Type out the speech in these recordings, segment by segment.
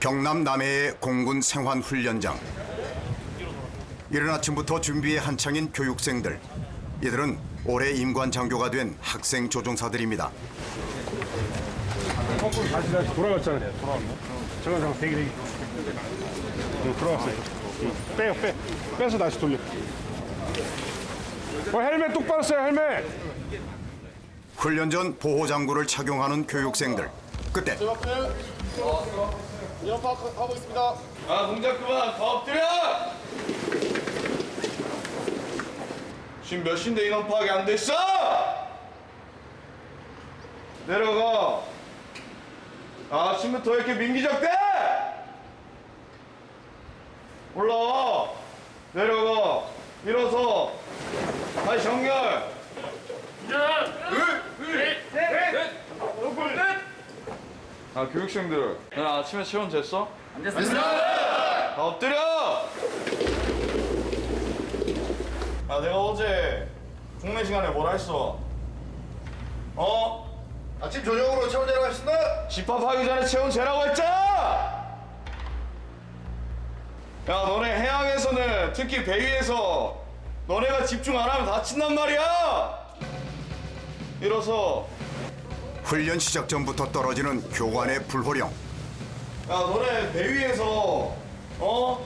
경남 남해의 공군 생환훈련장. 이른 아침부터 준비에 한창인 교육생들. 이들은 올해 임관장교가 된 학생 조종사들입니다. 다시 돌아갔잖아요. 잠깐 대기. 돌아갔어요. 빼요. 빼서 다시 돌려. 헬멧 똑바로 써요, 헬멧. 훈련 전 보호장구를 착용하는 교육생들. 그때 하고 있습니다. 동작 그만. 더 엎드려. 지금 몇 시인데 인원 파악이 안 됐어? 내려가. 아침부터 왜 이렇게 민기적대? 올라와. 내려가. 일어서. 다시 정렬. 교육생들. 너네 아침에 체온 쟀어? 안 됐습니다. 다 엎드려. 내가 어제 국내 시간에 뭐라 했어? 아침 저녁으로 체온 재라고 했습니다. 집합하기 전에 체온 재라고 했잖아! 야, 너네 해양에서는 특히 배 위에서 너네가 집중 안 하면 다친단 말이야! 일어서. 훈련 시작 전부터 떨어지는 교관의 불호령. 야, 너네 배 위에서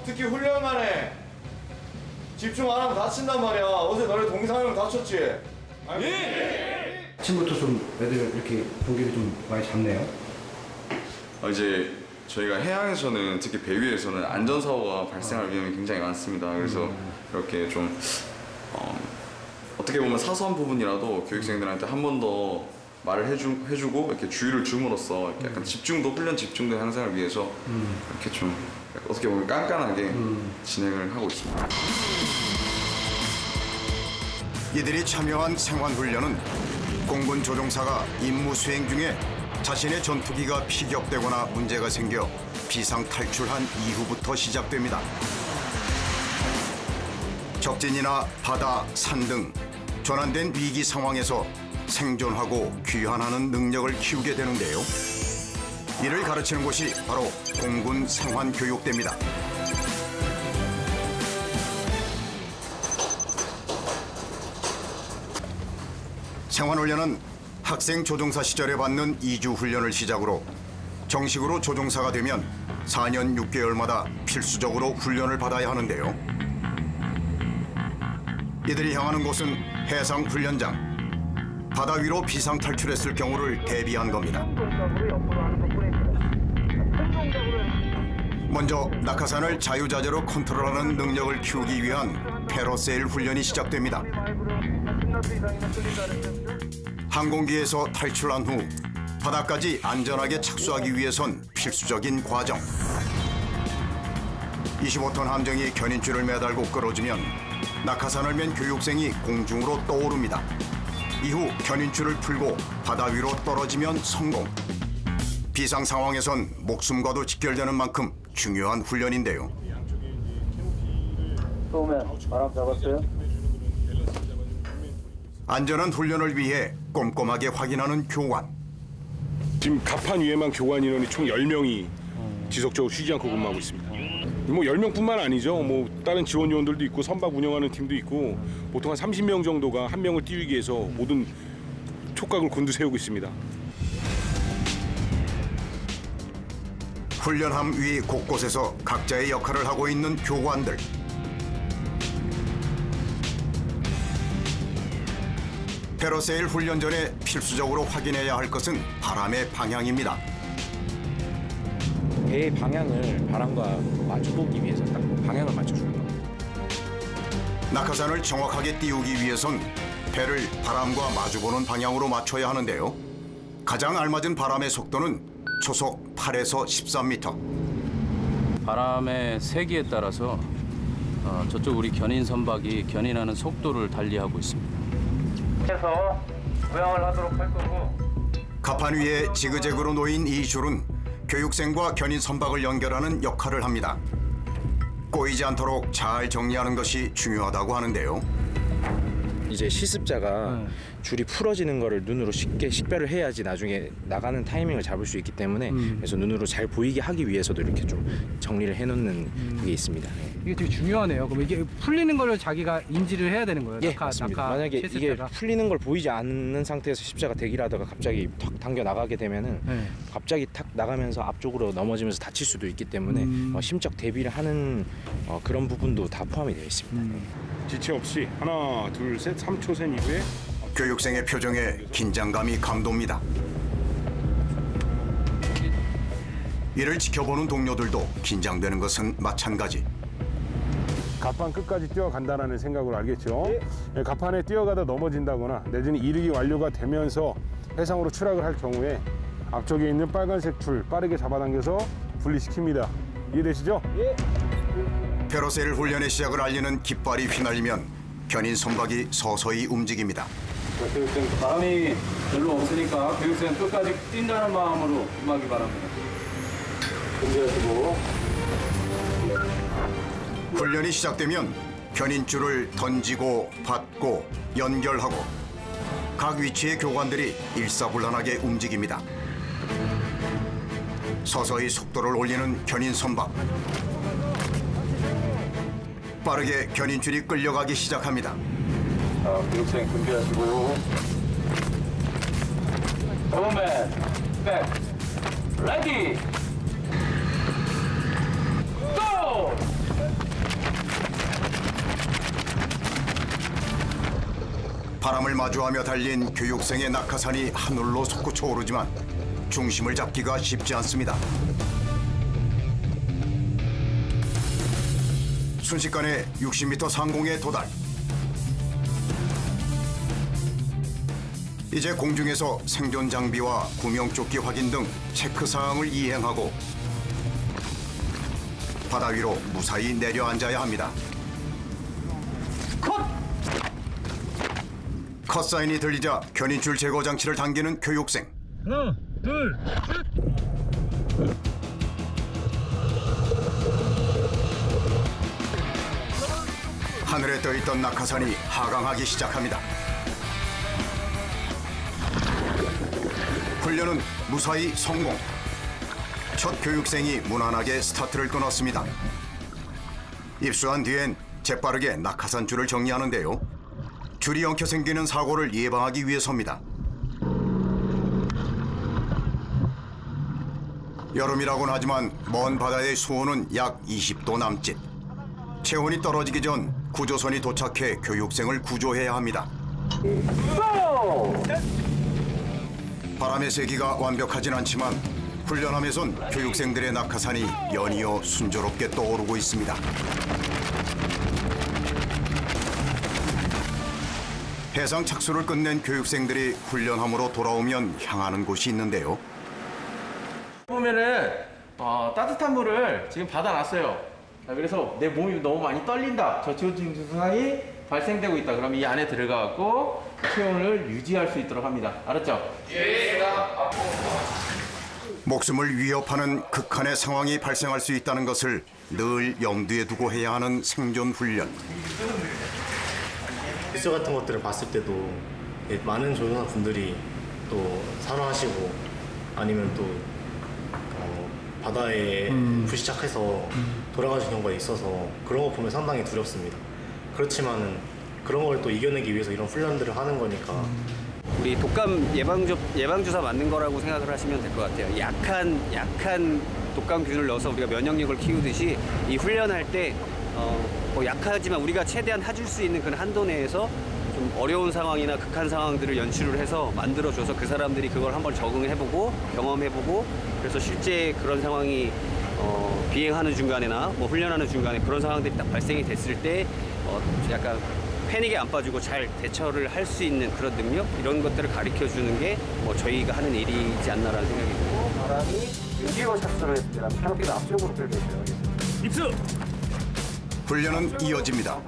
특히 훈련만에 집중 안 하면 다친단 말이야. 어제 너네 동상형 다쳤지? 예! 아침부터 좀 애들 이렇게 공기를 좀 많이 잡네요. 이제 저희가 해양에서는 특히 배 위에서는 안전사고가 발생할 위험이 굉장히 많습니다. 그래서 이렇게 좀 어떻게 보면 사소한 부분이라도 교육생들한테 한 번 더 말을 해주고 이렇게 주의를 줌으로써 이렇게 약간 훈련 집중도 향상을 위해서 이렇게 좀 어떻게 보면 깐깐하게 진행을 하고 있습니다. 이들이 참여한 생환훈련은 공군 조종사가 임무 수행 중에 자신의 전투기가 피격되거나 문제가 생겨 비상탈출한 이후부터 시작됩니다. 적진이나 바다, 산 등 전환된 위기 상황에서 생존하고 귀환하는 능력을 키우게 되는데요. 이를 가르치는 곳이 바로 공군 생환교육대입니다. 생환훈련은 학생 조종사 시절에 받는 2주 훈련을 시작으로 정식으로 조종사가 되면 4년 6개월마다 필수적으로 훈련을 받아야 하는데요. 이들이 향하는 곳은 해상훈련장. 바다 위로 비상탈출했을 경우를 대비한 겁니다. 먼저 낙하산을 자유자재로 컨트롤하는 능력을 키우기 위한 패러세일 훈련이 시작됩니다. 항공기에서 탈출한 후 바다까지 안전하게 착수하기 위해선 필수적인 과정. 25톤 함정이 견인줄을 매달고 끌어주면 낙하산을 맨 교육생이 공중으로 떠오릅니다. 이후 견인줄을 풀고 바다 위로 떨어지면 성공. 비상 상황에선 목숨과도 직결되는 만큼 중요한 훈련인데요. 처음에 바람 잡았어요? 안전한 훈련을 위해 꼼꼼하게 확인하는 교관. 지금 갑판 위에만 교관 인원이 총 10명이 지속적으로 쉬지 않고 근무하고 있습니다. 10명뿐만 아니죠. 다른 지원 요원들도 있고 선박 운영하는 팀도 있고 보통 한 30명 정도가 한 명을 띄우기 위해서 모든 촉각을 곤두세우고 있습니다. 훈련함 위 곳곳에서 각자의 역할을 하고 있는 교관들. 패러세일 훈련 전에 필수적으로 확인해야 할 것은 바람의 방향입니다. 배의 방향을 바람과 마주보기 위해서 딱 방향을 맞춰주는 겁니다. 낙하산을 정확하게 띄우기 위해선 배를 바람과 마주보는 방향으로 맞춰야 하는데요. 가장 알맞은 바람의 속도는 초속 8에서 13m. 바람의 세기에 따라서 저쪽 우리 견인 선박이 견인하는 속도를 달리하고 있습니다. 해서 부양을 하도록 할 거고. 갑판 위에 지그재그로 놓인 이 줄은 교육생과 견인 선박을 연결하는 역할을 합니다. 꼬이지 않도록 잘 정리하는 것이 중요하다고 하는데요. 이제 시습자가 줄이 풀어지는 거를 눈으로 쉽게 식별을 해야지 나중에 나가는 타이밍을 잡을 수 있기 때문에 그래서 눈으로 잘 보이게 하기 위해서도 이렇게 좀 정리를 해놓는 그게 있습니다. 네. 이게 되게 중요하네요. 그럼 이게 풀리는 걸 자기가 인지를 해야 되는 거예요? 예, 맞습니다. 만약에 쳤을 이게 때가? 풀리는 걸 보이지 않는 상태에서 십자가 대기를 하다가 갑자기 탁 당겨 나가게 되면은 네. 갑자기 탁 나가면서 앞쪽으로 넘어지면서 다칠 수도 있기 때문에 심적 대비를 하는 그런 부분도 다 포함이 되어 있습니다. 네. 지체 없이 하나, 둘, 셋, 3초 센 이후에 교육생의 표정에 긴장감이 감돕니다. 이를 지켜보는 동료들도 긴장되는 것은 마찬가지. 갑판 끝까지 뛰어간다는 생각으로 알겠죠? 예, 갑판에 뛰어가다 넘어진다거나 내지는 이르기 완료가 되면서 해상으로 추락을 할 경우에 앞쪽에 있는 빨간색 줄 빠르게 잡아당겨서 분리시킵니다. 이해되시죠? 페러셀 훈련의 시작을 알리는 깃발이 휘날리면 견인 선박이 서서히 움직입니다. 교육생 바람이 별로 없으니까 교육생 끝까지 뛴다는 마음으로 임하기 바랍니다. 준비하시고. 훈련이 시작되면 견인줄을 던지고 받고 연결하고 각 위치의 교관들이 일사불란하게 움직입니다. 서서히 속도를 올리는 견인 선박. 빠르게 견인줄이 끌려가기 시작합니다. 자, 교육생 준비하시고요. 오맨, 백, 레디, 고! 바람을 마주하며 달린 교육생의 낙하산이 하늘로 솟구쳐 오르지만 중심을 잡기가 쉽지 않습니다. 순식간에 60m 상공에 도달. 이제 공중에서 생존 장비와 구명조끼 확인 등 체크 사항을 이행하고 바다 위로 무사히 내려앉아야 합니다. 컷 사인이 들리자 견인줄 제거 장치를 당기는 교육생. 하나, 둘, 하늘에 떠있던 낙하산이 하강하기 시작합니다. 훈련은 무사히 성공. 첫 교육생이 무난하게 스타트를 끊었습니다. 입수한 뒤엔 재빠르게 낙하산 줄을 정리하는데요. 줄이 엉켜 생기는 사고를 예방하기 위해서입니다. 여름이라고는 하지만 먼 바다의 수온은 약 20도 남짓. 체온이 떨어지기 전 구조선이 도착해 교육생을 구조해야 합니다. 바람의 세기가 완벽하진 않지만 훈련함에선 교육생들의 낙하산이 연이어 순조롭게 떠오르고 있습니다. 해상 착수를 끝낸 교육생들이 훈련함으로 돌아오면 향하는 곳이 있는데요. 보면은 따뜻한 물을 지금 받아놨어요. 그래서 내 몸이 너무 많이 떨린다. 저체온 증상이 발생되고 있다. 그럼 이 안에 들어가고 체온을 유지할 수 있도록 합니다. 알았죠? 예. 목숨을 위협하는 극한의 상황이 발생할 수 있다는 것을 늘 염두에 두고 해야 하는 생존 훈련. 뉴스 같은 것들을 봤을 때도 많은 조종사분들이 또 산화하시고 아니면 또 바다에 부시착해서 돌아가신 경우가 있어서 그런 거 보면 상당히 두렵습니다. 그렇지만은 그런 걸 또 이겨내기 위해서 이런 훈련들을 하는 거니까 우리 독감 예방주사 맞는 거라고 생각을 하시면 될 것 같아요. 약한 독감균을 넣어서 우리가 면역력을 키우듯이 이 훈련할 때 약하지만 우리가 최대한 해줄 수 있는 그런 한도 내에서 좀 어려운 상황이나 극한 상황들을 연출을 해서 만들어줘서 그 사람들이 그걸 한번 적응해보고 경험해보고 그래서 실제 그런 상황이 비행하는 중간에나 뭐 훈련하는 중간에 그런 상황들이 딱 발생이 됐을 때 약간 패닉에 안 빠지고 잘 대처를 할 수 있는 그런 능력 이런 것들을 가르쳐 주는 게 저희가 하는 일이지 않나라는 생각이 들고 바람이 여기로 착수를 했습니다. 캐노피가 앞쪽으로 끌고 있어요. 입수! 훈련은 이어집니다.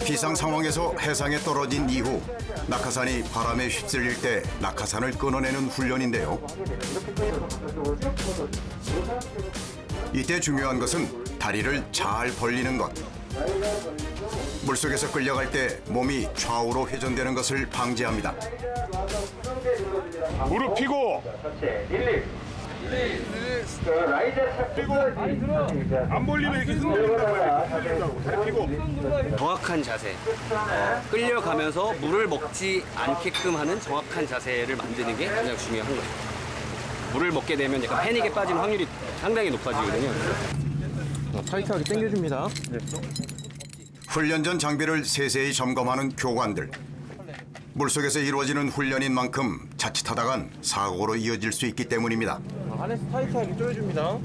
비상 상황에서 해상에 떨어진 이후 낙하산이 바람에 휩쓸릴 때 낙하산을 끊어내는 훈련인데요. 이때 중요한 것은 다리를 잘 벌리는 것. 물속에서 끌려갈 때 몸이 좌우로 회전되는 것을 방지합니다. 무릎 펴고 펴고 안 벌리면 이렇게 흔들린다고 펴고 정확한 자세, 끌려가면서 물을 먹지 않게끔 하는 정확한 자세를 만드는 게 가장 중요한 거예요. 물을 먹게 되면 약간 패닉에 빠질 확률이 상당히 높아지거든요. 타이트하게 당겨줍니다. 훈련 전 장비를 세세히 점검하는 교관들. 물속에서 이루어지는 훈련인 만큼 자칫하다간 사고로 이어질 수 있기 때문입니다. 안에서 타이트하게 조여줍니다.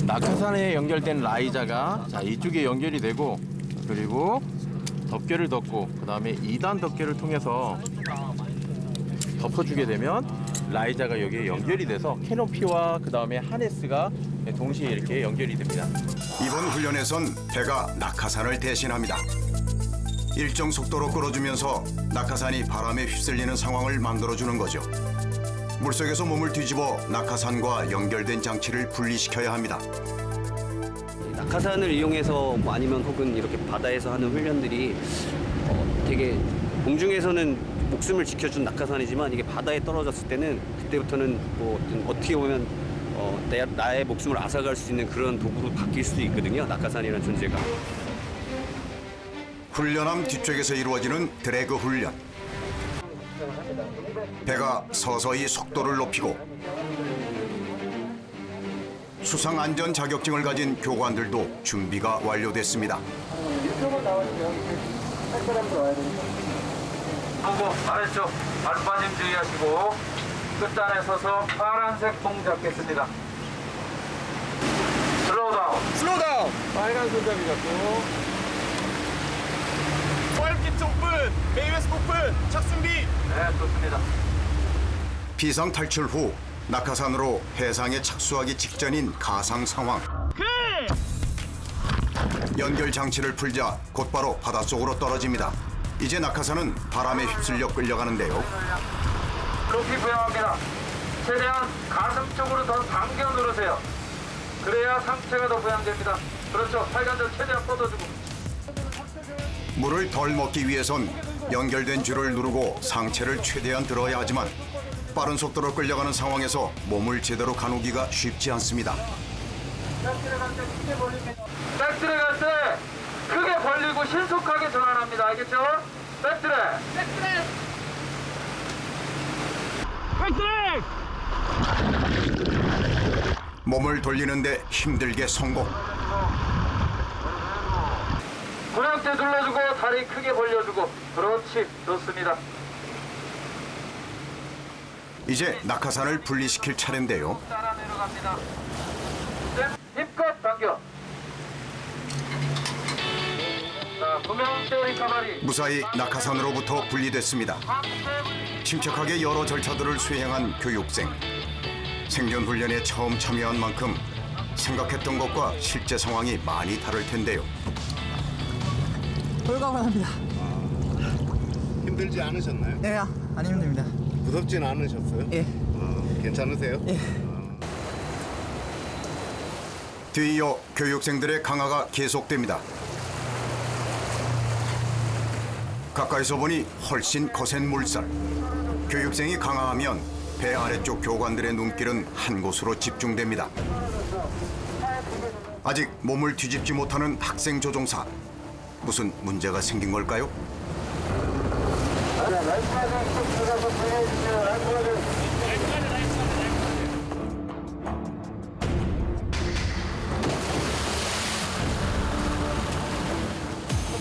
낙하산에 연결된 라이자가 자 이쪽에 연결이 되고 그리고 덮개를 덮고 그 다음에 2단 덮개를 통해서 덮어주게 되면 라이자가 여기에 연결이 돼서 캐노피와 그 다음에 하네스가 동시에 이렇게 연결이 됩니다. 이번 훈련에선 배가 낙하산을 대신합니다. 일정 속도로 끌어주면서 낙하산이 바람에 휩쓸리는 상황을 만들어주는 거죠. 물속에서 몸을 뒤집어 낙하산과 연결된 장치를 분리시켜야 합니다. 낙하산을 이용해서 뭐 아니면 혹은 이렇게 바다에서 하는 훈련들이 되게 공중에서는 목숨을 지켜준 낙하산이지만 이게 바다에 떨어졌을 때는 그때부터는 뭐 어떻게 보면 나의 목숨을 앗아갈 수 있는 그런 도구로 바뀔 수도 있거든요. 낙하산이라는 존재가. 훈련함 뒤쪽에서 이루어지는 드래그 훈련. 배가 서서히 속도를 높이고 수상 안전 자격증을 가진 교관들도 준비가 완료됐습니다. 하고 아래쪽 발빠짐 주의하시고 끝단에 서서 파란색 봉 잡겠습니다. 슬로우 다운. 슬로우 다운. 빨간 손잡이 잡고 오일키트 오픈. 베이웨스 오픈. 착순비. 네, 좋습니다. 비상 탈출 후 낙하산으로 해상에 착수하기 직전인 가상 상황. 연결 장치를 풀자 곧바로 바닷속으로 떨어집니다. 이제 낙하산은 바람에 휩쓸려 끌려가는데요. 높이 부양합니다. 최대한 가슴 쪽으로 더 당겨 누르세요. 그래야 상체가 더 부양됩니다. 그렇죠. 팔관절 최대한 뻗어주고. 물을 덜 먹기 위해선 연결된 줄을 누르고 상체를 최대한 들어야 하지만 빠른 속도로 끌려가는 상황에서 몸을 제대로 가누기가 쉽지 않습니다. 백트랙 할 때 크게 벌리고 신속하게 전환합니다. 알겠죠? 백트랙! 백트랙! 백트랙! 몸을 돌리는데 힘들게 성공. 분양대 눌러주고 다리 크게 벌려주고. 그렇지. 좋습니다. 이제 낙하산을 분리시킬 차례인데요. 따라 내려갑니다. 힘껏 당겨. 자, 구명대 리커버리. 무사히 낙하산으로부터 분리됐습니다. 침착하게 여러 절차들을 수행한 교육생. 생존 훈련에 처음 참여한 만큼 생각했던 것과 실제 상황이 많이 다를 텐데요. 홀가분합니다. 힘들지 않으셨나요? 네, 안 힘듭니다. 무섭진 않으셨어요? 예. 괜찮으세요? 예. 뒤이어 교육생들의 강화가 계속됩니다. 가까이서 보니 훨씬 거센 물살. 교육생이 강화하면 배 아래쪽 교관들의 눈길은 한 곳으로 집중됩니다. 아직 몸을 뒤집지 못하는 학생 조종사. 무슨 문제가 생긴 걸까요?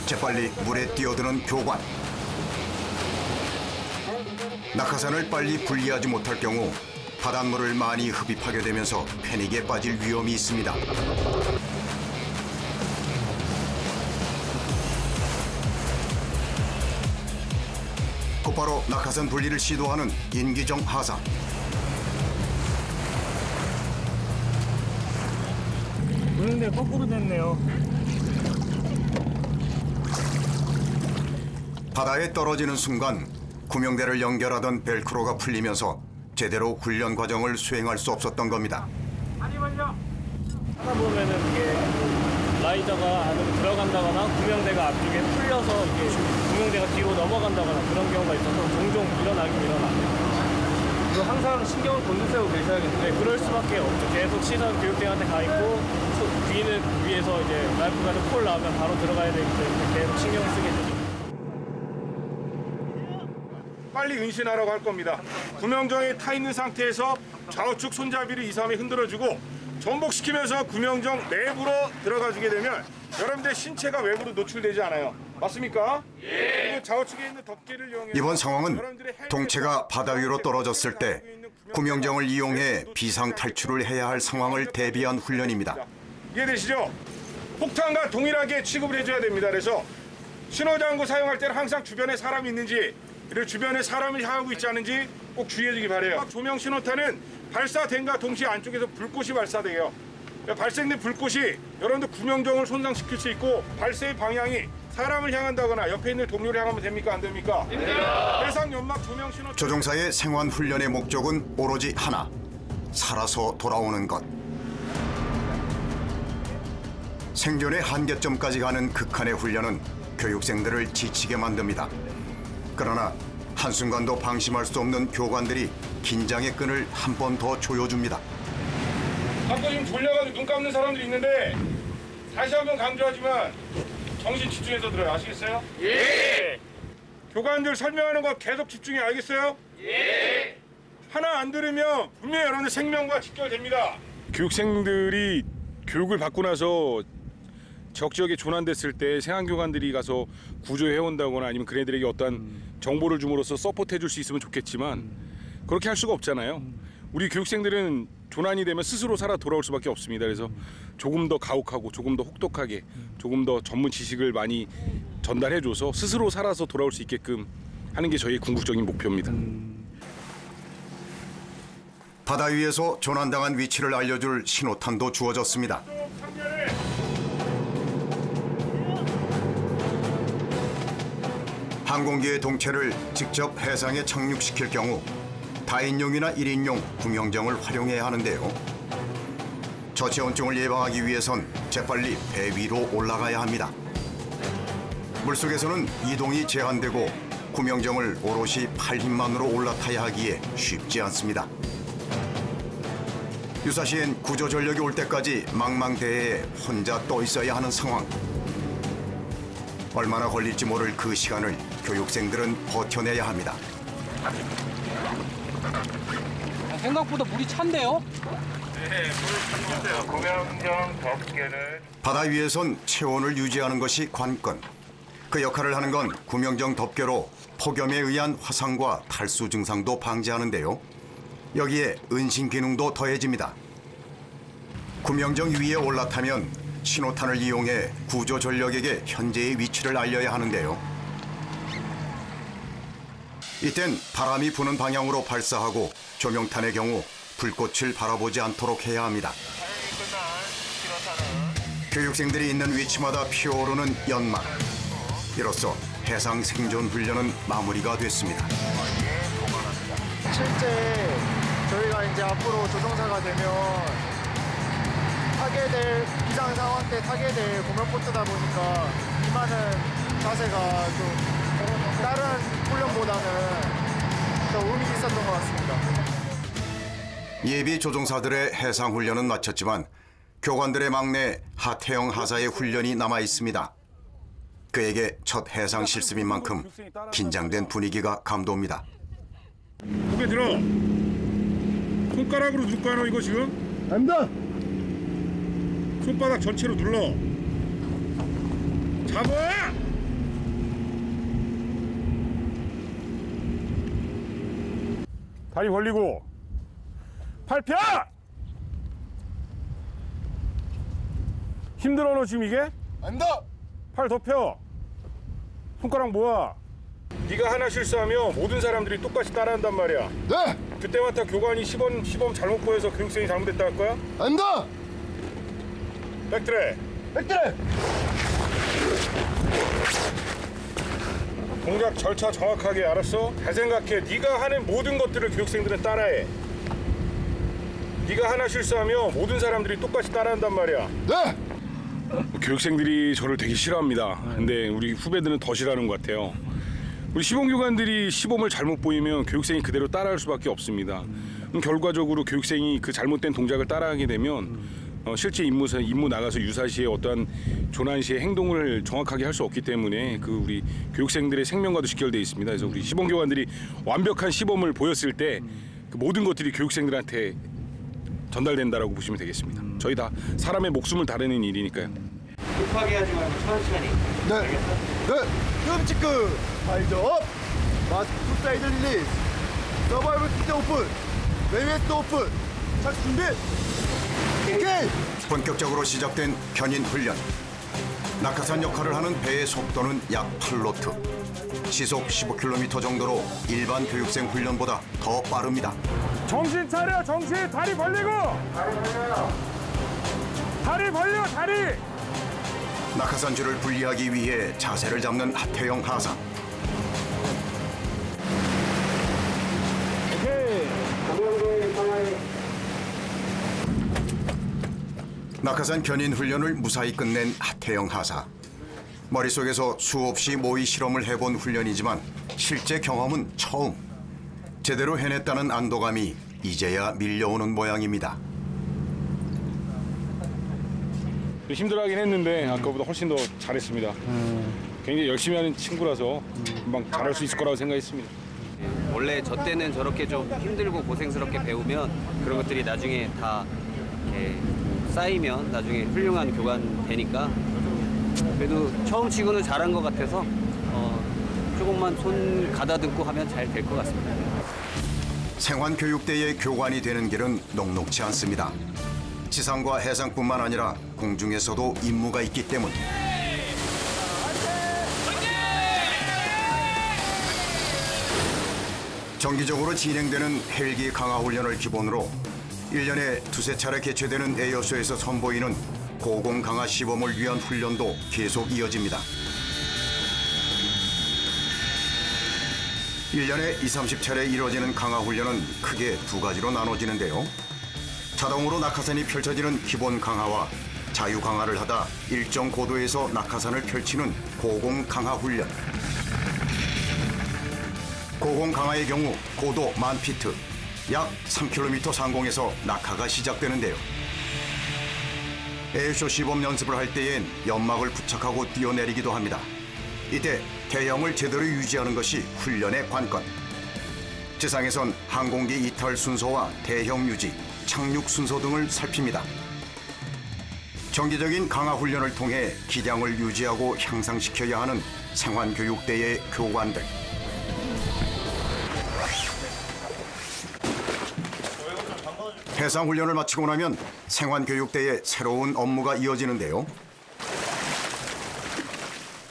재빨리 물에 뛰어드는 교관. 낙하산을 빨리 분리하지 못할 경우 바닷물을 많이 흡입하게 되면서 패닉에 빠질 위험이 있습니다. 곧바로 낙하산 분리를 시도하는 인기정 하사. 그런데 거꾸로 됐네요. 바다에 떨어지는 순간 구명대를 연결하던 벨크로가 풀리면서 제대로 훈련 과정을 수행할 수 없었던 겁니다. 하다 보면은 이게 라이더가 안으로 들어간다거나 구명대가 앞쪽에 풀려서 이게 구명대가 뒤로 넘어간다거나 그런 경우가 있어서 종종 일어나긴 일어나요. 그리고 항상 신경을 곤두세우고 계셔야겠는데 그럴 수밖에 없죠. 계속 시선 교육대한테 가 있고 뒤는 위에서 이제 라이프가드 폴 나오면 바로 들어가야 되기 때문에 계속 신경을 쓰게 되죠. 빨리 은신하라고 할 겁니다. 구명정에 타 있는 상태에서 좌우측 손잡이를 2, 3회 흔들어주고 전복시키면서 구명정 내부로 들어가주게 되면 여러분들 신체가 외부로 노출되지 않아요. 맞습니까? 예. 좌우측에 있는 덮개를 이용해 이번 상황은 동체가 바다 위로 떨어졌을 때 구명정을 이용해 비상 탈출을 해야 할 상황을 대비한 훈련입니다. 이해되시죠? 폭탄과 동일하게 취급을 해줘야 됩니다. 그래서 신호장구 사용할 때는 항상 주변에 사람이 있는지 그리고 주변에 사람이 향하고 있지 않은지 꼭 주의해주기 바래요. 조명 신호탄은 발사된과 동시에 안쪽에서 불꽃이 발사돼요. 발생된 불꽃이 여러분들 구명정을 손상시킬 수 있고 발사의 방향이 사람을 향한다거나 옆에 있는 동료를 향하면 됩니까? 안 됩니까? 됩니다. 해상 연막 조명 신호탄 조종사의 생환 훈련의 목적은 오로지 하나, 살아서 돌아오는 것. 생존의 한계점까지 가는 극한의 훈련은 교육생들을 지치게 만듭니다. 그러나 한순간도 방심할 수 없는 교관들이 긴장의 끈을 한 번 더 조여줍니다. 자꾸 지금 졸려가지고 눈 감는 사람들이 있는데 다시 한번 강조하지만 정신 집중해서 들어요. 아시겠어요? 예! 교관들 설명하는 거 계속 집중해. 알겠어요? 예! 하나 안 들으면 분명히 여러분들 생명과 직결됩니다. 교육생들이 교육을 받고 나서 적지역에 조난됐을 때 생안교관들이 가서 구조해온다거나 아니면 그네들에게 어떤 정보를 줌으로써 서포트해줄 수 있으면 좋겠지만 그렇게 할 수가 없잖아요. 우리 교육생들은 조난이 되면 스스로 살아 돌아올 수밖에 없습니다. 그래서 조금 더 가혹하고 조금 더 혹독하게 조금 더 전문 지식을 많이 전달해줘서 스스로 살아서 돌아올 수 있게끔 하는 게 저희의 궁극적인 목표입니다. 바다 위에서 조난당한 위치를 알려줄 신호탄도 주어졌습니다. 항공기의 동체를 직접 해상에 착륙시킬 경우 다인용이나 1인용 구명정을 활용해야 하는데요. 저체온증을 예방하기 위해선 재빨리 배 위로 올라가야 합니다. 물속에서는 이동이 제한되고 구명정을 오롯이 팔 힘만으로 올라타야 하기에 쉽지 않습니다. 유사시엔 구조 전력이 올 때까지 망망대해에 혼자 떠 있어야 하는 상황. 얼마나 걸릴지 모를 그 시간을 교육생들은 버텨내야 합니다. 생각보다 물이 찬데요? 네, 물을 탔어요. 구명정 덮개를. 바다 위에선 체온을 유지하는 것이 관건. 그 역할을 하는 건 구명정 덮개로 폭염에 의한 화상과 탈수 증상도 방지하는데요. 여기에 은신 기능도 더해집니다. 구명정 위에 올라타면 신호탄을 이용해 구조 전력에게 현재의 위치를 알려야 하는데요. 이땐 바람이 부는 방향으로 발사하고 조명탄의 경우 불꽃을 바라보지 않도록 해야 합니다. 교육생들이 있는 위치마다 피어오르는 연막. 이로써 해상 생존 훈련은 마무리가 됐습니다. 실제 저희가 이제 앞으로 조종사가 되면 타게 될 비상 상황 때 타게 될 고명보트다 보니까 임하는 자세가 좀 다른 훈련보다는 더 의미 있었던 것 같습니다. 예비 조종사들의 해상 훈련은 마쳤지만 교관들의 막내 하태영 하사의 훈련이 남아 있습니다. 그에게 첫 해상 실습인 만큼 긴장된 분위기가 감돕니다. 고개 들어. 손가락으로 누를 거야, 이거 지금? 아닙니다. 손바닥 전체로 눌러. 잡아! 다리 벌리고 팔 펴! 힘들어 너 지금 이게? 아닙니다. 팔 더 펴. 손가락 모아. 네가 하나 실수하면 모든 사람들이 똑같이 따라한단 말이야. 네. 그때마다 교관이 시범 잘못 보여서 교육생이 잘못했다 할 거야? 아닙니다. 백드래. 백드래. 동작 절차 정확하게 알았어? 잘 생각해. 네가 하는 모든 것들을 교육생들은 따라해. 네가 하나 실수하면 모든 사람들이 똑같이 따라한단 말이야. 네. 교육생들이 저를 되게 싫어합니다. 근데 우리 후배들은 더 싫어하는 것 같아요. 우리 시범교관들이 시범을 잘못 보이면 교육생이 그대로 따라할 수밖에 없습니다. 그럼 결과적으로 교육생이 그 잘못된 동작을 따라하게 되면 실제 임무 나가서 유사시에 어떠한 조난시의 행동을 정확하게 할 수 없기 때문에 그 우리 교육생들의 생명과도 직결되어 있습니다. 그래서 우리 시범교관들이 완벽한 시범을 보였을 때 그 모든 것들이 교육생들한테 전달된다라고 보시면 되겠습니다. 저희 다 사람의 목숨을 다루는 일이니까요. 급하게 하지 말고 천천히. 네. 끔찍급. 발전. 마스크 사이드 릴리즈. 서바이벌 시트 오픈. 웨이웨스트 오픈. 착수 준비. 오케이. 본격적으로 시작된 견인 훈련. 낙하산 역할을 하는 배의 속도는 약 8노트. 시속 15km 정도로 일반 교육생 훈련보다 더 빠릅니다. 정신 차려, 정신! 다리 벌리고! 다리 벌려, 다리! 낙하산 줄을 분리하기 위해 자세를 잡는 하태영 하사. 낙하산 견인 훈련을 무사히 끝낸 하태영 하사. 머릿속에서 수없이 모의 실험을 해본 훈련이지만 실제 경험은 처음. 제대로 해냈다는 안도감이 이제야 밀려오는 모양입니다. 힘들어하긴 했는데 아까보다 훨씬 더 잘했습니다. 굉장히 열심히 하는 친구라서 금방 잘할 수 있을 거라고 생각했습니다. 원래 저 때는 저렇게 좀 힘들고 고생스럽게 배우면 그런 것들이 나중에 다 이렇게 쌓이면 나중에 훌륭한 교관 되니까 그래도 처음 치고는 잘한 것 같아서 조금만 손 가다듬고 하면 잘 될 것 같습니다. 생환교육대의 교관이 되는 길은 녹록지 않습니다. 지상과 해상뿐만 아니라 공중에서도 임무가 있기 때문. 정기적으로 진행되는 헬기 강화 훈련을 기본으로 1년에 두세 차례 개최되는 에어쇼에서 선보이는 고공 강화 시범을 위한 훈련도 계속 이어집니다. 1년에 20-30차례 이루어지는 강화 훈련은 크게 두 가지로 나눠지는데요. 자동으로 낙하산이 펼쳐지는 기본 강화와 자유 강화를 하다 일정 고도에서 낙하산을 펼치는 고공 강화 훈련. 고공 강화의 경우 고도 10,000피트, 약 3km 상공에서 낙하가 시작되는데요. 에어쇼 시범 연습을 할 때엔 연막을 부착하고 뛰어내리기도 합니다. 이때 대형을 제대로 유지하는 것이 훈련의 관건. 지상에선 항공기 이탈 순서와 대형 유지, 착륙 순서 등을 살핍니다. 정기적인 강화 훈련을 통해 기량을 유지하고 향상시켜야 하는 생환교육대의 교관들. 해상 훈련을 마치고 나면 생환교육대의 새로운 업무가 이어지는데요.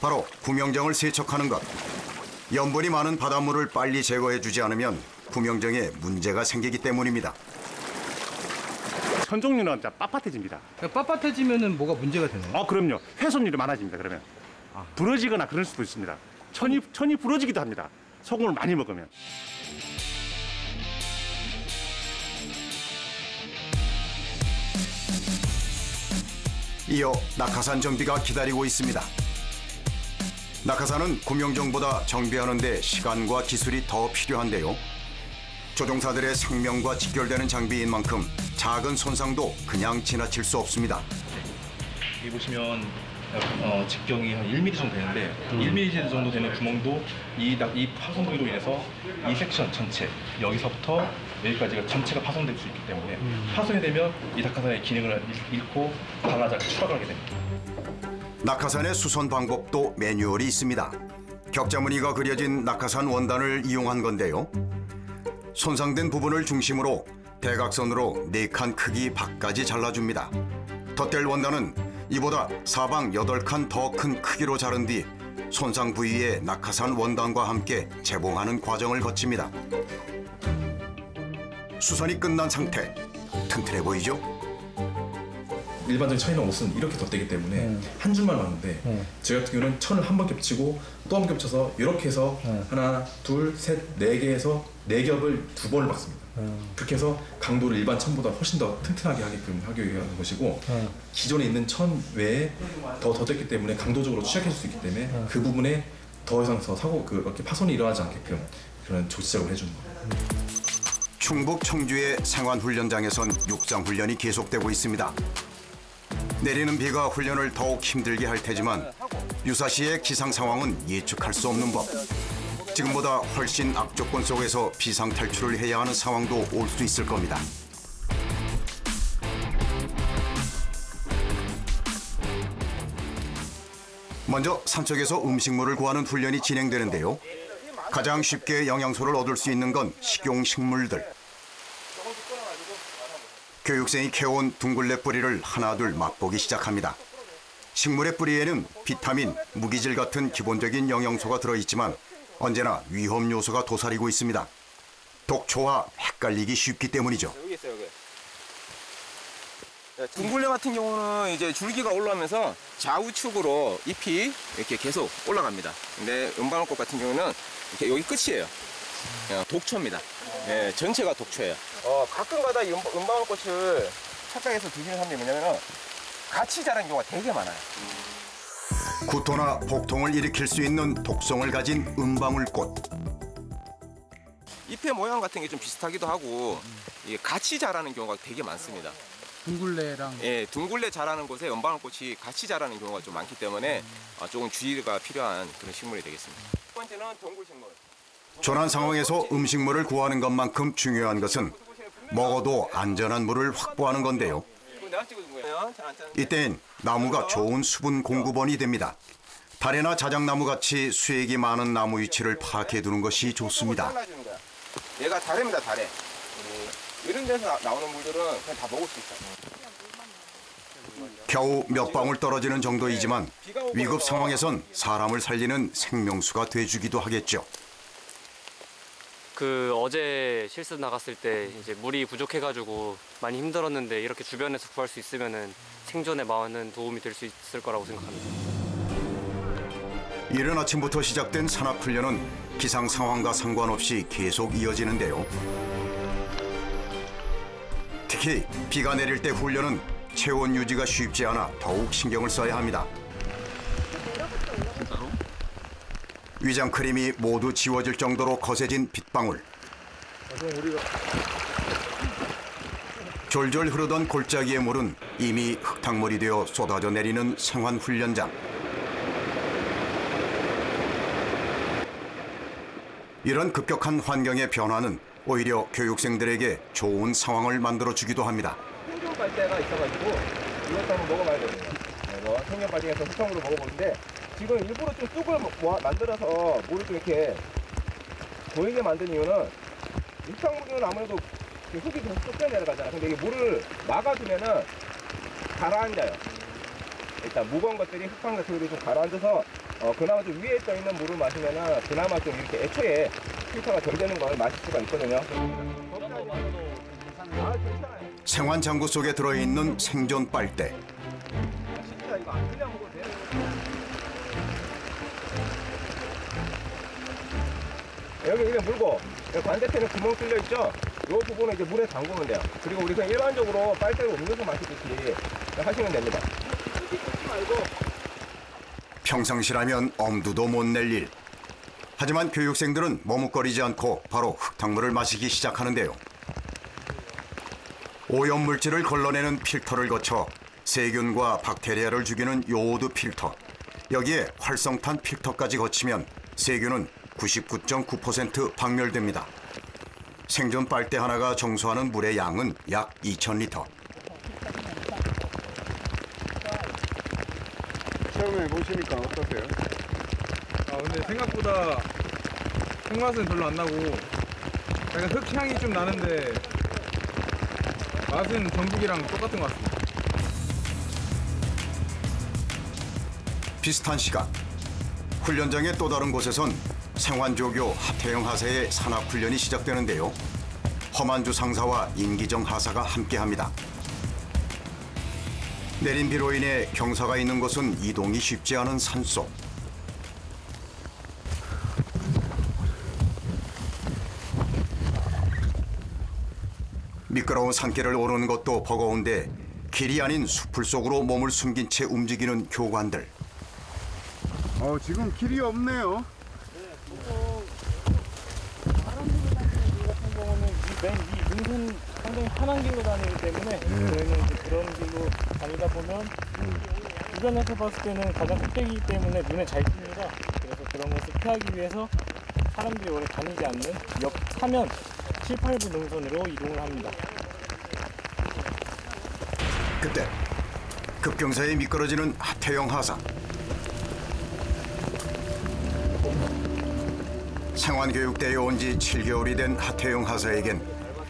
바로 구명정을 세척하는 것. 염분이 많은 바닷물을 빨리 제거해주지 않으면 구명정에 문제가 생기기 때문입니다. 천 종류는 빳빳해집니다. 빳빳해지면은 뭐가 문제가 되나요? 그럼요. 훼손율이 많아집니다. 그러면 부러지거나 그럴 수도 있습니다. 천이 부러지기도 합니다. 소금을 많이 먹으면. 이어 낙하산 정비가 기다리고 있습니다. 낙하산은 구명정보다 정비하는 데 시간과 기술이 더 필요한데요. 조종사들의 생명과 직결되는 장비인 만큼 작은 손상도 그냥 지나칠 수 없습니다. 여기 보시면 직경이 한 1mm 정도 되는데 1mm 정도 되는 구멍도 이 파손 부위로 인해서 이 섹션 전체 여기서부터 여기까지가 전체가 파손될 수 있기 때문에 파손이 되면 이 낙하산의 기능을 잃고 방아자가 추락하게 됩니다. 낙하산의 수선 방법도 매뉴얼이 있습니다. 격자 무늬가 그려진 낙하산 원단을 이용한 건데요. 손상된 부분을 중심으로 대각선으로 4칸 크기 밖까지 잘라줍니다. 덧댈 원단은 이보다 사방 8칸 더 큰 크기로 자른 뒤 손상 부위에 낙하산 원단과 함께 재봉하는 과정을 거칩니다. 수선이 끝난 상태, 튼튼해 보이죠? 일반적인 천이랑 옷은 이렇게 덧대기 때문에 한 줄만 왔는데 저희 같은 경우는 천을 한 번 겹치고 또 한 번 겹쳐서 이렇게 해서 하나, 둘, 셋, 네 개에서 네 겹을 두 번을 박습니다. 그렇게 해서 강도를 일반 천보다 훨씬 더 튼튼하게 하게끔 하기 위한 것이고 기존에 있는 천 외에 더 덧댔기 때문에 강도적으로 취약해질 수 있기 때문에 그 부분에 더 이상 그렇게 파손이 일어나지 않게끔 그런 조치작을 해주는 거예요. 충북 청주의 생환훈련장에선 육상훈련이 계속되고 있습니다. 내리는 비가 훈련을 더욱 힘들게 할 테지만 유사시의 기상 상황은 예측할 수 없는 법. 지금보다 훨씬 악조건 속에서 비상탈출을 해야 하는 상황도 올 수 있을 겁니다. 먼저 산속에서 음식물을 구하는 훈련이 진행되는데요. 가장 쉽게 영양소를 얻을 수 있는 건 식용식물들. 교육생이 캐온 둥글레 뿌리를 하나둘 맛보기 시작합니다. 식물의 뿌리에는 비타민, 무기질 같은 기본적인 영양소가 들어있지만 언제나 위험 요소가 도사리고 있습니다. 독초와 헷갈리기 쉽기 때문이죠. 여기 있어요, 여기. 둥글레 같은 경우는 이제 줄기가 올라오면서 좌우측으로 잎이 이렇게 계속 올라갑니다. 근데 은방울꽃 같은 경우는 이렇게 여기 끝이에요. 독초입니다. 네, 전체가 독초예요. 가끔가다 이 은방울꽃을 착각해서 드시는 사람들이 뭐냐면은 같이 자라는 경우가 되게 많아요. 구토나 복통을 일으킬 수 있는 독성을 가진 은방울꽃. 잎의 모양 같은 게 좀 비슷하기도 하고 이게 같이 자라는 경우가 되게 많습니다. 둥글레랑 예, 둥글레 자라는 곳에 은방울꽃이 같이 자라는 경우가 좀 많기 때문에 조금 주의가 필요한 그런 식물이 되겠습니다. 첫 번째는 동굴식물. 조난 상황에서 음식물을 구하는 것만큼 중요한 것은 먹어도 안전한 물을 확보하는 건데요. 이땐 나무가 좋은 수분 공급원이 됩니다. 다래나 자작나무같이 수액이 많은 나무 위치를 파악해 두는 것이 좋습니다. 얘가 다래입니다, 다래. 이런 데서 나오는 물들은 그냥 다 먹을 수 있어요. 겨우 몇 방울 떨어지는 정도이지만 위급 상황에선 사람을 살리는 생명수가 돼주기도 하겠죠. 어제 실습 나갔을 때 이제 물이 부족해가지고 많이 힘들었는데 이렇게 주변에서 구할 수 있으면은 생존에 많은 도움이 될 수 있을 거라고 생각합니다. 이른 아침부터 시작된 산악훈련은 기상 상황과 상관없이 계속 이어지는데요. 특히 비가 내릴 때 훈련은 체온 유지가 쉽지 않아 더욱 신경을 써야 합니다. 위장 크림이 모두 지워질 정도로 거세진 빗방울. 졸졸 흐르던 골짜기의 물은 이미 흙탕물이 되어 쏟아져 내리는 생환훈련장. 이런 급격한 환경의 변화는 오히려 교육생들에게 좋은 상황을 만들어주기도 합니다. 생존 빨대가 있어가지고 이것도 한번 먹어봐야 됩니다. 이거 생존 빨대에서 흙탕물을 먹어보는데 지금 일부러 좀 쑥을 만들어서 물을 좀 이렇게 보이게 만든 이유는 흙탕물은 아무래도 흙이 좀 쑥 내려가잖아요. 근데 이게 물을 막아주면은 가라앉아요. 일단 무거운 것들이 흙탕물 같은 좀 가라앉아서 그나마 좀 위에 떠 있는 물을 마시면은 그나마 좀 이렇게 애초에 필터가 덜 되는 걸 마실 수가 있거든요. 생환 장구 속에 들어있는 생존 빨대. 진짜 이거 안 그냥 먹어도 돼. 여기 이게 물고 반대편에 구멍 뚫려 있죠? 이 부분은 이제 물에 담그면 돼요. 그리고 우리 그냥 일반적으로 빨대로 음료수 마시듯이 하시면 됩니다. 평상시라면 엄두도 못 낼 일. 하지만 교육생들은 머뭇거리지 않고 바로 흙탕물을 마시기 시작하는데요. 오염물질을 걸러내는 필터를 거쳐 세균과 박테리아를 죽이는 요오드 필터. 여기에 활성탄 필터까지 거치면 세균은 99.9% 박멸됩니다. 생존 빨대 하나가 정수하는 물의 양은 약 2,000리터. 처음에 보시니까 어떠세요? 근데 생각보다 흙맛은 별로 안 나고 약간 흙향이 좀 나는데 맛은 전북이랑 똑같은 것 같습니다. 비슷한 시각 훈련장의 또 다른 곳에선 생환조교 하태영 하사의 산악훈련이 시작되는데요. 허만주 상사와 임기정 하사가 함께합니다. 내린 비로 인해 경사가 있는 곳은 이동이 쉽지 않은 산속. 미끄러운 산길을 오르는 것도 버거운데 길이 아닌 숲을 속으로 몸을 숨긴 채 움직이는 교관들. 지금 길이 없네요. 같은 경우는 이 능선 상당히 편한 길로 다니기 때문에 저희는 이제 그런 길로 다니다 보면 주변에서 봤을 때는 가장 꼭대기이기 때문에 눈에 잘 띕니다. 그래서 그런 것을 피하기 위해서 사람들이 원래 다니지 않는 역 사면 7, 8부 능선으로 이동을 합니다. 그때 급경사에 미끄러지는 하태영 하사. 생환교육대에 온 지 7개월이 된 하태영 하사에겐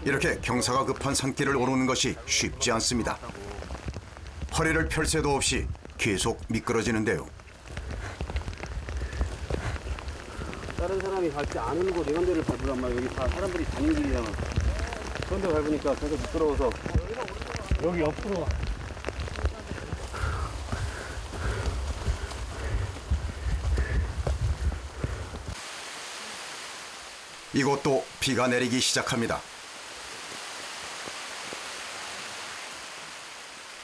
이렇게 경사가 급한 산길을 오르는 것이 쉽지 않습니다. 허리를 펼 새도 없이 계속 미끄러지는데요. 다른 사람이 밟지 않은 곳 이런 데를 밟으란 말이야. 여기 다 사람들이 다니는 길이잖아. 그런 데 밟으니까 되게 미끄러워서 여기 옆으로 이곳도 비가 내리기 시작합니다.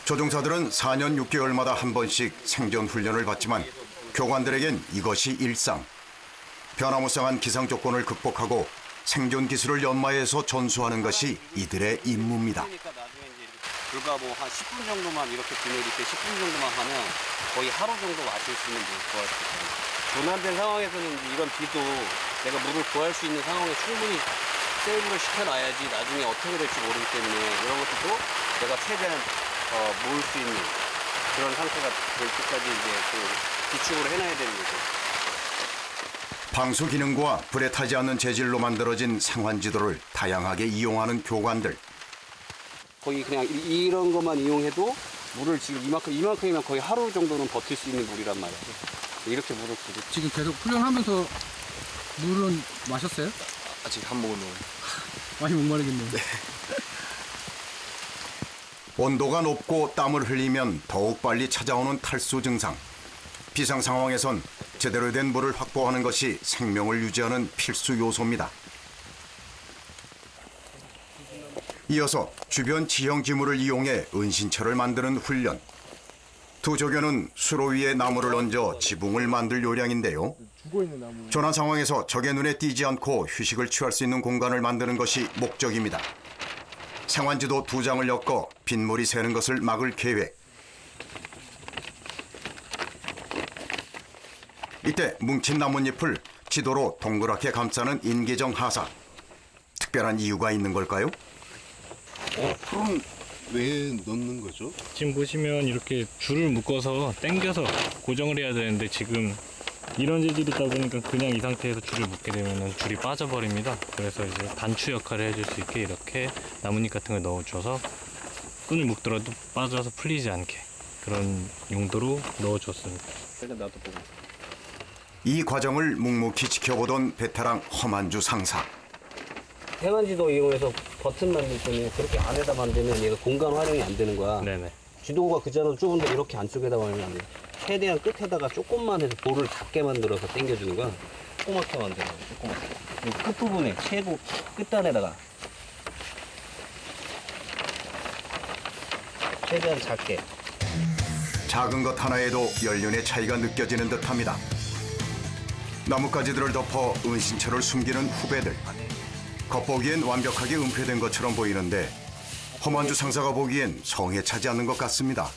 조종사들은 4년 6개월마다 한 번씩 생존 훈련을 받지만 교관들에겐 이것이 일상. 변화무쌍한 기상 조건을 극복하고 생존 기술을 연마해서 전수하는 것이 이들의 임무입니다. 불과 뭐 한 10분 정도만 이렇게 비 내릴 때 10분 정도만 하면 거의 하루 정도 마실 수 있는 물을 구할 수 있습니다. 조난된 상황에서는 이런 비도 내가 물을 구할 수 있는 상황에 충분히 세이브를 시켜놔야지 나중에 어떻게 될지 모르기 때문에 이런 것들도 내가 최대한 모을 수 있는 그런 상태가 될 때까지 이제 그 비축을 해놔야 되는 거죠. 방수 기능과 불에 타지 않는 재질로 만들어진 생환지도를 다양하게 이용하는 교관들. 거의 그냥 이런 것만 이용해도 물을 지금 이만큼이면 거의 하루 정도는 버틸 수 있는 물이란 말이에요. 이렇게 물을 부르. 지금 계속 훈련하면서 물은 마셨어요? 아직 한 모금은. 많이 목마르겠네요. 온도가 높고 땀을 흘리면 더욱 빨리 찾아오는 탈수 증상. 비상 상황에선 제대로 된 물을 확보하는 것이 생명을 유지하는 필수 요소입니다. 이어서 주변 지형 지물을 이용해 은신처를 만드는 훈련. 두 조교는 수로 위에 나무를 얹어 지붕을 만들 요량인데요. 조난 상황에서 적의 눈에 띄지 않고 휴식을 취할 수 있는 공간을 만드는 것이 목적입니다. 생환지도 2장을 엮어 빗물이 새는 것을 막을 계획. 이때 뭉친 나뭇잎을 지도로 동그랗게 감싸는 인계정 하사. 특별한 이유가 있는 걸까요? 풀은 왜 넣는 거죠? 지금 보시면 이렇게 줄을 묶어서 당겨서 고정을 해야 되는데 지금 이런 재질이다 보니까 그냥 이 상태에서 줄을 묶게 되면 줄이 빠져버립니다. 그래서 이제 단추 역할을 해줄 수 있게 이렇게 나뭇잎 같은 걸 넣어줘서 끈을 묶더라도 빠져서 풀리지 않게 그런 용도로 넣어줬습니다. 나도 보고. 이 과정을 묵묵히 지켜보던 베테랑 허만주 상사. 생환지도 이용해서 버튼 만들 때는 그렇게 안에다 만들면 얘가 공간 활용이 안 되는 거야. 네네. 지도가 그자로 좁은데 이렇게 안쪽에다 만들면 안 돼. 최대한 끝에다가 조금만 해서 볼을 작게 만들어서 당겨주는 거야. 조그맣게 만들어. 조그맣게. 그리고 끝부분에 최고 끝단에다가 최대한 작게. 작은 것 하나에도 연륜의 차이가 느껴지는 듯합니다. 나뭇가지들을 덮어 은신처를 숨기는 후배들. 겉보기엔 완벽하게 은폐된 것처럼 보이는데 허만주 상사가 보기엔 성에 차지 않는 것 같습니다.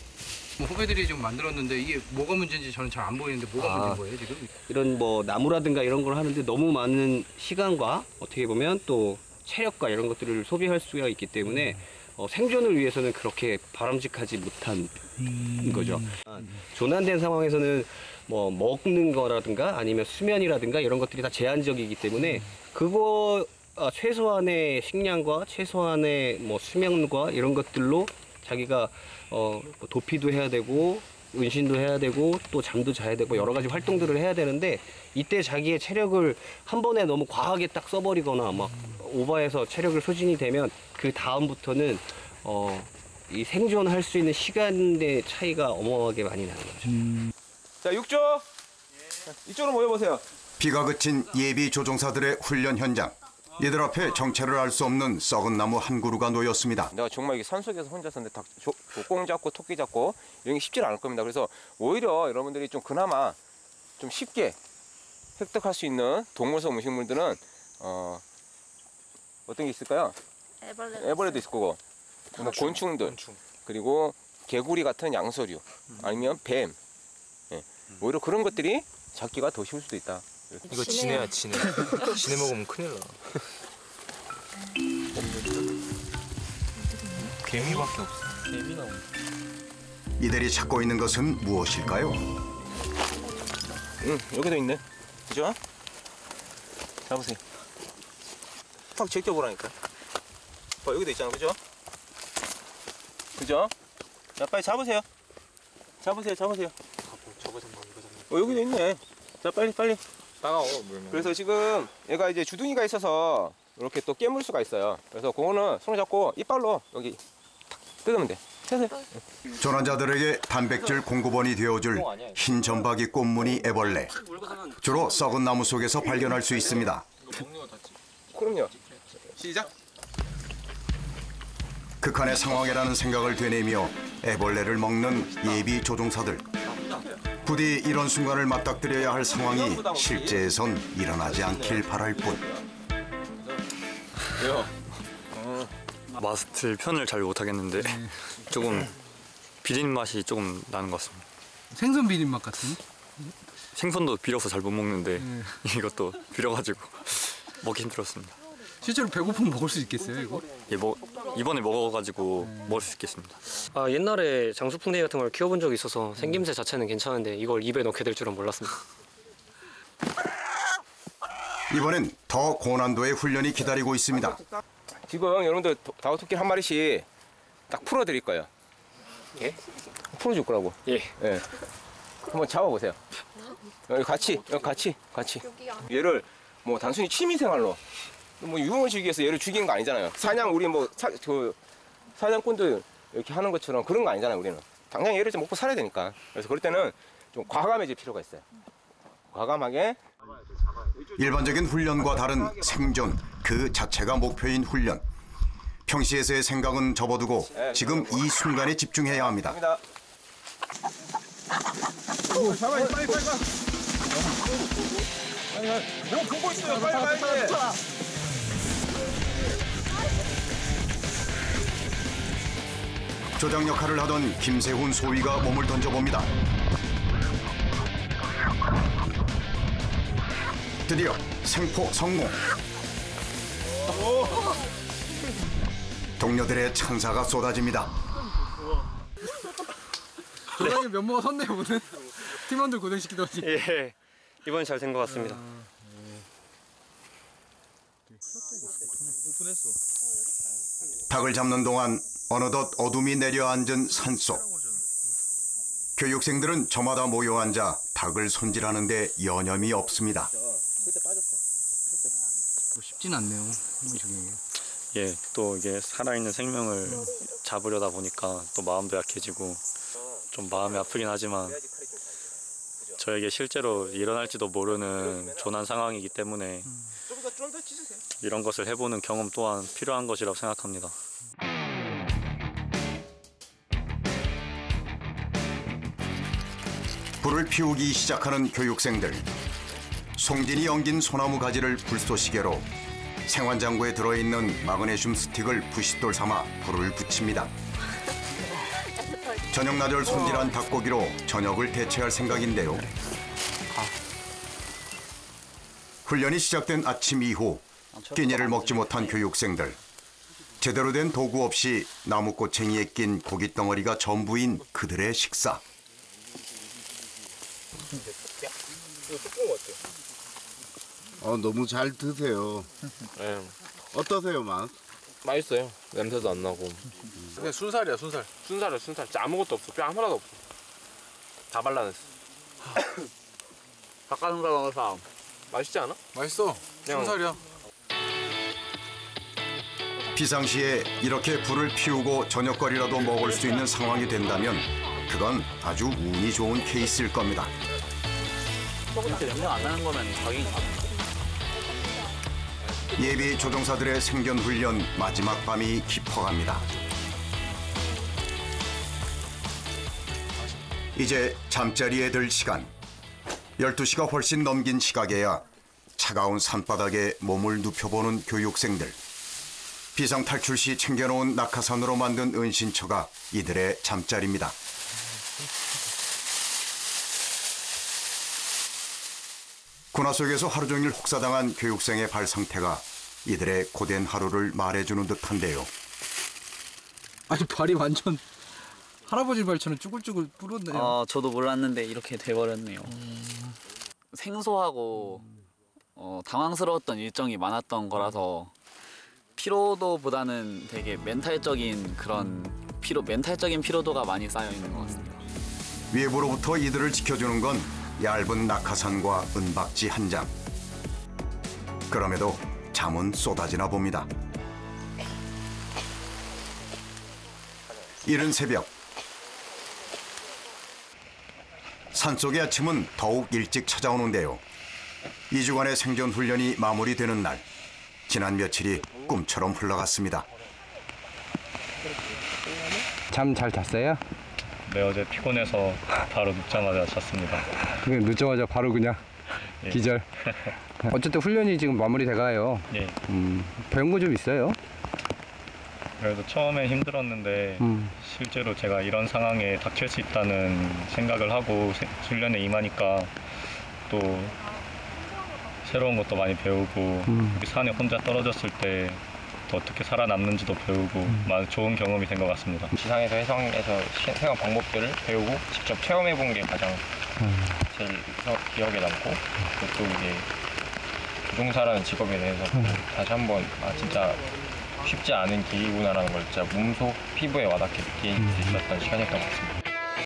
후배들이 좀 만들었는데 이게 뭐가 문제인지 저는 잘 안 보이는데 뭐가 문제인 거예요 지금? 이런 뭐 나무라든가 이런 걸 하는데 너무 많은 시간과 어떻게 보면 또 체력과 이런 것들을 소비할 수가 있기 때문에 생존을 위해서는 그렇게 바람직하지 못한 거죠. 조난된 상황에서는 뭐 먹는 거라든가 아니면 수면이라든가 이런 것들이 다 제한적이기 때문에 그거 최소한의 식량과 최소한의 뭐 수면과 이런 것들로 자기가 도피도 해야 되고 은신도 해야 되고 또 잠도 자야 되고 여러 가지 활동들을 해야 되는데 이때 자기의 체력을 한 번에 너무 과하게 딱 써버리거나 막 오버해서 체력을 소진이 되면 그 다음부터는 이 생존할 수 있는 시간의 차이가 어마어마하게 많이 나는 거죠. 자, 6조. 이쪽으로 모여보세요. 비가 그친 예비 조종사들의 훈련 현장. 이들 앞에 정체를 알 수 없는 썩은 나무 한 그루가 놓였습니다. 내가 정말 산속에서 혼자서 독공 잡고 토끼 잡고 이런 게 쉽지 않을 겁니다. 그래서 오히려 여러분들이 좀 그나마 좀 쉽게 획득할 수 있는 동물성 음식물들은 어떤 게 있을까요? 애벌레도 있을 거고, 곤충들, 그리고 개구리 같은 양서류, 아니면 뱀. 예. 오히려 그런 것들이 잡기가 더 쉬울 수도 있다. 이거 진해야 진해. 진해 먹으면 큰일 나. 개미밖에 없어. 개미 나오네. 이들이 찾고 있는 것은 무엇일까요? 여기도 있네. 그죠? 잡으세요. 탁 제껴보라니까. 여기도 있잖아, 그죠? 그죠? 자, 빨리 잡으세요. 잡으세요. 저거 잡는 이거 잡는. 여기도 있네. 자, 빨리. 따가워 물면. 그래서 지금 얘가 이제 주둥이가 있어서 이렇게 또 깨물 수가 있어요. 그래서 그거는 손을 잡고 이빨로 여기 탁 뜯으면 돼. 세세요. 조난자들에게 단백질 공급원이 되어줄 흰 점박이 꽃무늬 애벌레. 주로 썩은 나무 속에서 발견할 수 있습니다. 그럼요. 시작. 극한의 상황이라는 생각을 되뇌며 애벌레를 먹는 예비 조종사들. 부디 이런 순간을 맞닥뜨려야 할 상황이 실제에선 일어나지 않길 바랄 뿐. 맡을 편을 잘 못하겠는데 조금 비린 맛이 조금 나는 것 같습니다. 생선 비린 맛 같은? 생선도 비려서 잘 못 먹는데 이것도 비려가지고 먹기 힘들었습니다. 실제로 배고프면 먹을 수 있겠어요 이거? 예, 이번에 먹어가지고 먹을 수 있겠습니다. 옛날에 장수풍뎅이 같은 걸 키워본 적이 있어서 생김새 자체는 괜찮은데 이걸 입에 넣게 될 줄은 몰랐습니다. 이번엔 더 고난도의 훈련이 기다리고 있습니다. 지금 여러분들 다우토끼 한 마리씩 딱 풀어드릴 거예요. 예? 풀어줄 거라고. 예. 한번 잡아보세요. 여기 같이. 얘를 뭐 단순히 취미생활로 뭐 유흥을 즐기기 위해서 얘를 죽이는 거 아니잖아요. 사냥 우리 사냥꾼들 이렇게 하는 것처럼 그런 거 아니잖아요. 우리는 당장 얘를 좀 먹고 살아야 되니까. 그래서 그럴 때는 좀 과감해질 필요가 있어요. 과감하게. 일반적인 훈련과 다른 생존 그 자체가 목표인 훈련. 평시에서의 생각은 접어두고 지금 이 순간에 집중해야 합니다. 빨리 가. 형 보고 있어요. 빨리 가야지. 조장 역할을 하던 김세훈 소위가 몸을 던져봅니다. 드디어 생포 성공. 동료들의 찬사가 쏟아집니다. 조장님 면모가 섰네요 오늘. 팀원들 고생시키더니. 예, 이번엔 잘 된 것 같습니다. 닭을 잡는 동안 어느덧 어둠이 내려앉은 산속. 교육생들은 저마다 모여 앉아 닭을 손질하는데 여념이 없습니다. 쉽진 않네요. 예, 또 이게 살아있는 생명을 잡으려다 보니까 또 마음도 약해지고 좀 마음이 아프긴 하지만 저에게 실제로 일어날지도 모르는 조난 상황이기 때문에 이런 것을 해보는 경험 또한 필요한 것이라고 생각합니다. 불을 피우기 시작하는 교육생들. 송진이 엉긴 소나무 가지를 불쏘시개로 생환장구에 들어있는 마그네슘 스틱을 부싯돌 삼아 불을 붙입니다. 저녁나절 손질한 닭고기로 저녁을 대체할 생각인데요. 훈련이 시작된 아침 이후 끼니를 먹지 못한 교육생들. 제대로 된 도구 없이 나무꼬챙이에 낀 고기 덩어리가 전부인 그들의 식사. 너무 잘 드세요. 네. 어떠세요, 맛? 맛있어요. 냄새도 안 나고. 그냥 순살이야, 순살. 순살이야, 순살. 진짜 아무것도 없어. 뼈 하나도 없어. 다 발라냈어. 닭가슴살 맛있지 않아? 맛있어. 그냥 순살이야. 비상시에 이렇게 불을 피우고 저녁거리라도 먹을 수 있는 상황이 된다면 그건 아주 운이 좋은 케이스일 겁니다. 이렇게 명령 안 하는 거면 자기 예비 조종사들의 생존 훈련 마지막 밤이 깊어갑니다. 이제 잠자리에 들 시간. 12시가 훨씬 넘긴 시각에야 차가운 산바닥에 몸을 눕혀보는 교육생들. 비상탈출 시 챙겨놓은 낙하산으로 만든 은신처가 이들의 잠자리입니다. 군화 속에서 하루 종일 혹사당한 교육생의 발 상태가 이들의 고된 하루를 말해주는 듯한데요. 아니 발이 완전 할아버지 발처럼 쭈글쭈글 불었네요. 저도 몰랐는데 이렇게 돼버렸네요. 생소하고 당황스러웠던 일정이 많았던 거라서 피로도보다는 되게 멘탈적인 피로도가 많이 쌓여 있는 것 같습니다. 외부로부터 이들을 지켜주는 건 얇은 낙하산과 은박지 한 장. 그럼에도 잠은 쏟아지나 봅니다. 이른 새벽. 산속의 아침은 더욱 일찍 찾아오는데요. 2주간의 생존 훈련이 마무리되는 날. 지난 며칠이 꿈처럼 흘러갔습니다. 잠 잘 잤어요? 네, 어제 피곤해서 바로 눕자마자 잤습니다. 그냥 눕자마자 바로 그냥 예. 기절. 어쨌든 훈련이 지금 마무리돼가요. 예. 배운 거 좀 있어요? 그래도 처음에 힘들었는데 실제로 제가 이런 상황에 닥칠 수 있다는 생각을 하고 훈련에 임하니까 또 새로운 것도 많이 배우고 산에 혼자 떨어졌을 때 또 어떻게 살아남는지도 배우고 좋은 경험이 된 것 같습니다. 지상에서 해상에서 생활 방법들을 배우고 직접 체험해 본 게 가장 제일 기억에 남고 또 이제 조종사라는 직업에 대해서 다시 한번 진짜 쉽지 않은 길이구나라는 걸 진짜 몸속 피부에 와닿게 느낄 수 있었던 시간이었던 것 같습니다.